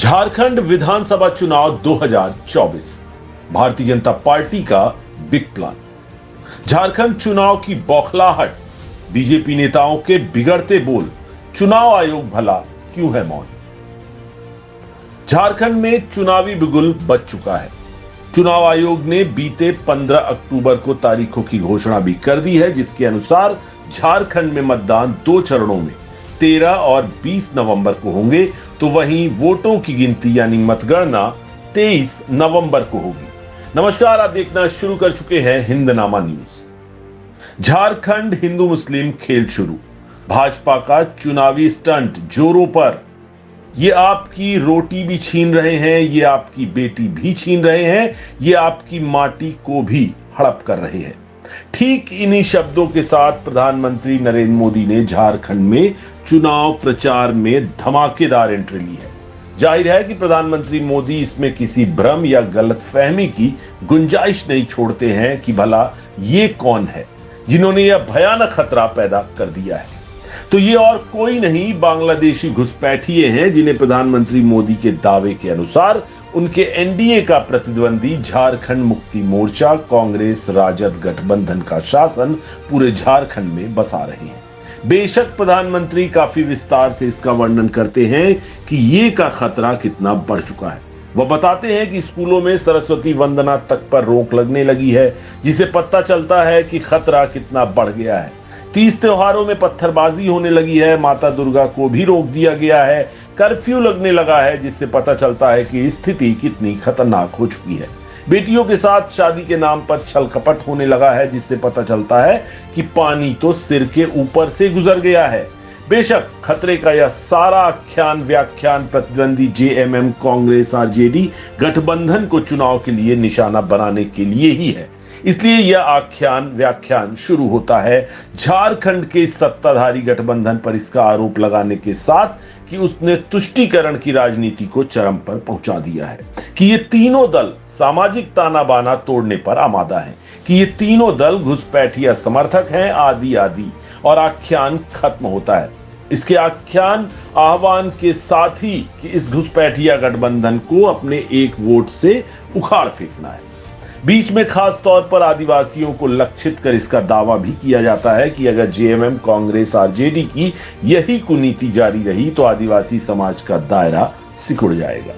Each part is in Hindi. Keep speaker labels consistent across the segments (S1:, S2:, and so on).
S1: झारखंड विधानसभा चुनाव 2024 भारतीय जनता पार्टी का बिग प्लान। झारखंड चुनाव की बौखलाहट, बीजेपी नेताओं के बिगड़ते बोल, चुनाव आयोग भला क्यों है मौन। झारखंड में चुनावी बिगुल बज चुका है। चुनाव आयोग ने बीते 15 अक्टूबर को तारीखों की घोषणा भी कर दी है, जिसके अनुसार झारखंड में मतदान 2 चरणों में 13 और 20 नवंबर को होंगे, तो वहीं वोटों की गिनती यानी मतगणना 23 नवंबर को होगी। नमस्कार, आप देखना शुरू कर चुके हैं हिंदनामा न्यूज। झारखंड हिंदू मुस्लिम खेल शुरू, भाजपा का चुनावी स्टंट जोरों पर। ये आपकी रोटी भी छीन रहे हैं, ये आपकी बेटी भी छीन रहे हैं, ये आपकी माटी को भी हड़प कर रहे हैं। ठीक इन्हीं शब्दों के साथ प्रधानमंत्री नरेंद्र मोदी ने झारखंड में चुनाव प्रचार में धमाकेदार एंट्री ली है। जाहिर है कि प्रधानमंत्री मोदी इसमें किसी भ्रम या गलतफहमी की गुंजाइश नहीं छोड़ते हैं कि भला ये कौन है जिन्होंने यह भयानक खतरा पैदा कर दिया है। तो ये और कोई नहीं, बांग्लादेशी घुसपैठिए हैं, जिन्हें प्रधानमंत्री मोदी के दावे के अनुसार उनके एनडीए का प्रतिद्वंदी झारखंड मुक्ति मोर्चा, कांग्रेस राजद गठबंधन का शासन पूरे झारखंड में बसा रहे हैं। बेशक प्रधानमंत्री काफी विस्तार से इसका वर्णन करते हैं कि ये का खतरा कितना बढ़ चुका है। वह बताते हैं कि स्कूलों में सरस्वती वंदना तक पर रोक लगने लगी है, जिसे पता चलता है कि खतरा कितना बढ़ गया है। 30 त्योहारों में पत्थरबाजी होने लगी है, माता दुर्गा को भी रोक दिया गया है, कर्फ्यू लगने लगा है, जिससे पता चलता है कि स्थिति कितनी खतरनाक हो चुकी है। बेटियों के साथ शादी के नाम पर छल कपट होने लगा है, जिससे पता चलता है कि पानी तो सिर के ऊपर से गुजर गया है। बेशक खतरे का यह सारा आख्यान व्याख्यान प्रतिद्वंदी जेएमएम, कांग्रेस, आरजेडी गठबंधन को चुनाव के लिए निशाना बनाने के लिए ही है। इसलिए यह आख्यान व्याख्यान शुरू होता है झारखंड के सत्ताधारी गठबंधन पर इसका आरोप लगाने के साथ कि उसने तुष्टीकरण की राजनीति को चरम पर पहुंचा दिया है, कि ये तीनों दल सामाजिक ताना बाना तोड़ने पर आमादा हैं, कि ये तीनों दल घुसपैठिया समर्थक हैं, आदि आदि, और आख्यान खत्म होता है इसके आख्यान आह्वान के साथ ही कि इस घुसपैठिया गठबंधन को अपने एक वोट से उखाड़ फेंकना है। बीच में खास तौर पर आदिवासियों को लक्षित कर इसका दावा भी किया जाता है कि अगर जेएमएम, कांग्रेस, आरजेडी की यही कुनीति जारी रही तो आदिवासी समाज का दायरा सिकुड़ जाएगा।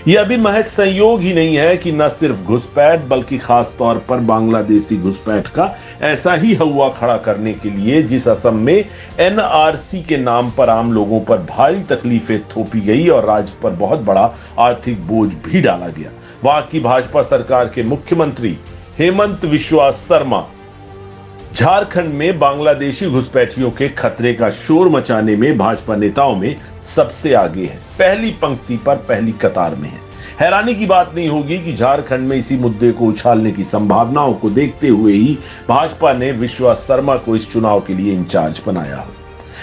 S1: यह अभी महज संयोग ही नहीं है कि न सिर्फ घुसपैठ बल्कि खास तौर पर बांग्लादेशी घुसपैठ का ऐसा ही हवा खड़ा करने के लिए जिस असम में एनआरसी के नाम पर आम लोगों पर भारी तकलीफें थोपी गई और राज्य पर बहुत बड़ा आर्थिक बोझ भी डाला गया, वहां की भाजपा सरकार के मुख्यमंत्री हेमंत बिस्वा शर्मा झारखंड में बांग्लादेशी घुसपैठियों के खतरे का शोर मचाने में भाजपा नेताओं में सबसे आगे है, पहली पंक्ति पर, पहली कतार में है। हैरानी की बात नहीं होगी कि झारखंड में इसी मुद्दे को उछालने की संभावनाओं को देखते हुए ही भाजपा ने बिस्वा शर्मा को इस चुनाव के लिए इंचार्ज बनाया हो।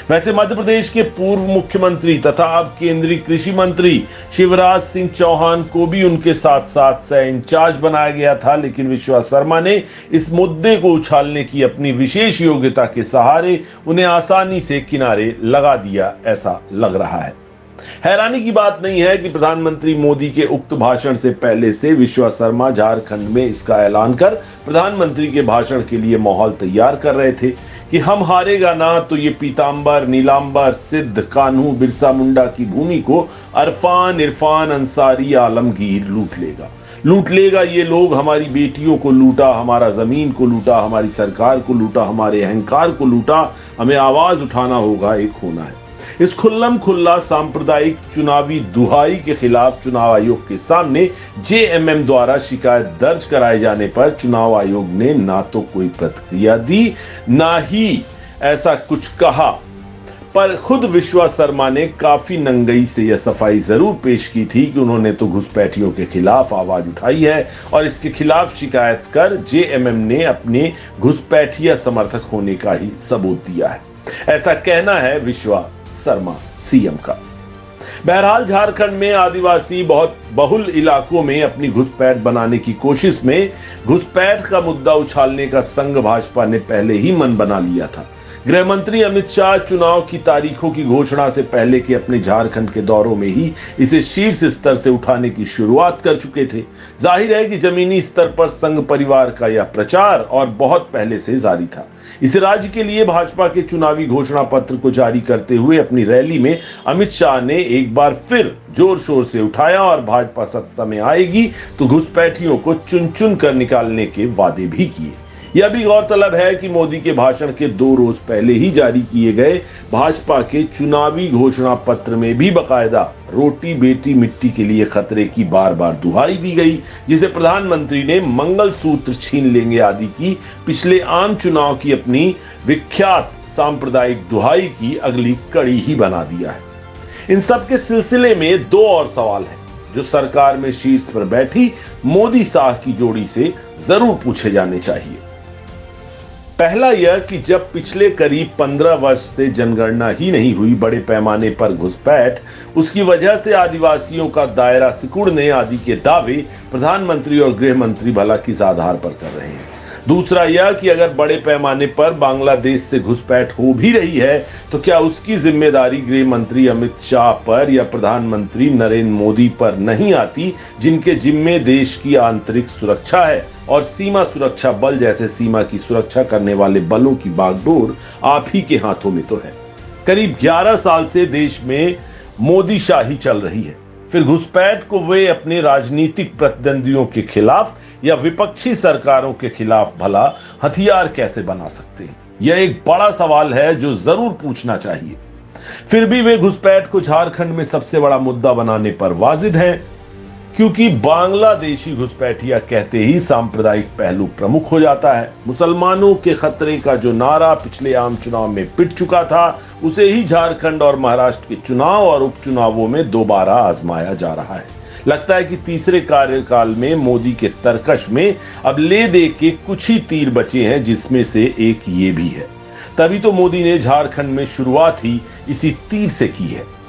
S1: वैसे मध्य प्रदेश के पूर्व मुख्यमंत्री तथा अब केंद्रीय कृषि मंत्री शिवराज सिंह चौहान को भी उनके साथ साथ सह इंचार्ज बनाया गया था, लेकिन बिस्वा शर्मा ने इस मुद्दे को उछालने की अपनी विशेष योग्यता के सहारे उन्हें आसानी से किनारे लगा दिया, ऐसा लग रहा है। हैरानी की बात नहीं है कि प्रधानमंत्री मोदी के उक्त भाषण से पहले से बिस्वा शर्मा झारखंड में इसका ऐलान कर प्रधानमंत्री के भाषण के लिए माहौल तैयार कर रहे थे कि हम हारेगा ना तो ये पीतांबर, नीलांबर, सिद्ध, कान्हू, बिरसा मुंडा की भूमि को अरफान, इरफान, अंसारी, आलमगीर लूट लेगा। ये लोग हमारी बेटियों को लूटा, हमारा जमीन को लूटा, हमारी सरकार को लूटा, हमारे अहंकार को लूटा। हमें आवाज उठाना होगा, एक होना है। इस खुल्लम खुल्ला सांप्रदायिक चुनावी दुहाई के खिलाफ चुनाव आयोग के सामने जेएमएम द्वारा शिकायत दर्ज कराए जाने पर चुनाव आयोग ने ना तो कोई प्रतिक्रिया दी, ना ही ऐसा कुछ कहा, पर खुद बिस्वा शर्मा ने काफी नंगई से यह सफाई जरूर पेश की थी कि उन्होंने तो घुसपैठियों के खिलाफ आवाज उठाई है और इसके खिलाफ शिकायत कर जेएमएम ने अपने घुसपैठिया समर्थक होने का ही सबूत दिया है। ऐसा कहना है बिस्वा शर्मा सीएम का। बहरहाल झारखंड में आदिवासी बहुत बहुल इलाकों में अपनी घुसपैठ बनाने की कोशिश में घुसपैठ का मुद्दा उछालने का संग भाजपा ने पहले ही मन बना लिया था। गृह मंत्री अमित शाह चुनाव की तारीखों की घोषणा से पहले के अपने झारखंड के दौरों में ही इसे शीर्ष स्तर से उठाने की शुरुआत कर चुके थे। जाहिर है कि जमीनी स्तर पर संघ परिवार का यह प्रचार और बहुत पहले से जारी था। इस राज्य के लिए भाजपा के चुनावी घोषणा पत्र को जारी करते हुए अपनी रैली में अमित शाह ने एक बार फिर जोर शोर से उठाया और भाजपा सत्ता में आएगी तो घुसपैठियों को चुन चुन कर निकालने के वादे भी किए। यह भी गौरतलब है कि मोदी के भाषण के 2 रोज पहले ही जारी किए गए भाजपा के चुनावी घोषणा पत्र में भी बकायदा रोटी बेटी मिट्टी के लिए खतरे की बार बार दुहाई दी गई, जिसे प्रधानमंत्री ने मंगलसूत्र छीन लेंगे आदि की पिछले आम चुनाव की अपनी विख्यात सांप्रदायिक दुहाई की अगली कड़ी ही बना दिया है। इन सब के सिलसिले में 2 और सवाल हैं जो सरकार में शीर्ष पर बैठी मोदी शाह की जोड़ी से जरूर पूछे जाने चाहिए। पहला यह कि जब पिछले करीब 15 वर्ष से जनगणना ही नहीं हुई बड़े पैमाने पर घुसपैठ, उसकी वजह से आदिवासियों का दायरा सिकुड़ने आदि के दावे प्रधानमंत्री और गृह मंत्री भला किस आधार पर कर रहे हैं। दूसरा यह कि अगर बड़े पैमाने पर बांग्लादेश से घुसपैठ हो भी रही है तो क्या उसकी जिम्मेदारी गृह मंत्री अमित शाह पर या प्रधानमंत्री नरेंद्र मोदी पर नहीं आती, जिनके जिम्मे देश की आंतरिक सुरक्षा है और सीमा सुरक्षा बल जैसे सीमा की सुरक्षा करने वाले बलों की बागडोर आप ही के हाथों में तो है। करीब 11 साल से देश में मोदी शाही चल रही है, फिर घुसपैठ को वे अपने राजनीतिक प्रतिद्वंदियों के खिलाफ या विपक्षी सरकारों के खिलाफ भला हथियार कैसे बना सकते हैं? यह एक बड़ा सवाल है जो जरूर पूछना चाहिए। फिर भी वे घुसपैठ को झारखंड में सबसे बड़ा मुद्दा बनाने पर वाजिद हैं, क्योंकि बांग्लादेशी घुसपैठिया कहते ही सांप्रदायिक पहलू प्रमुख हो जाता है। मुसलमानों के खतरे का जो नारा पिछले आम चुनाव में पिट चुका था, उसे ही झारखंड और महाराष्ट्र के चुनाव और उपचुनावों में दोबारा आजमाया जा रहा है। लगता है कि तीसरे कार्यकाल में मोदी के तरकश में अब ले दे के कुछ ही तीर बचे हैं, जिसमें से एक ये भी है। तभी तो मोदी ने झारखंड में शुरुआत ही इसी तीर से की है।